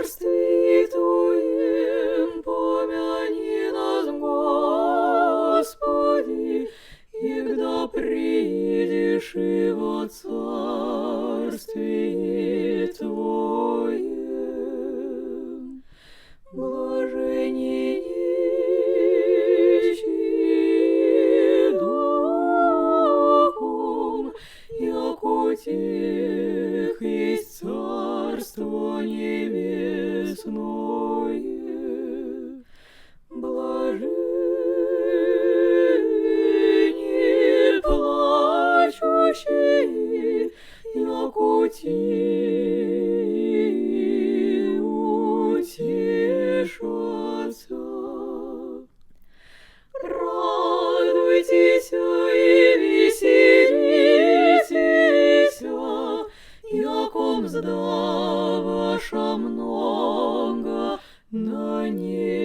царстве Твоем помяни нас, Господи, егда придешь и во царстве Твоем. Блажени нищие духом, яко тех есть Царство Небесное. Блажени плачущие, яко те утешатся. Радуйтесь и веселитесь, яко мзда ваша много на небе.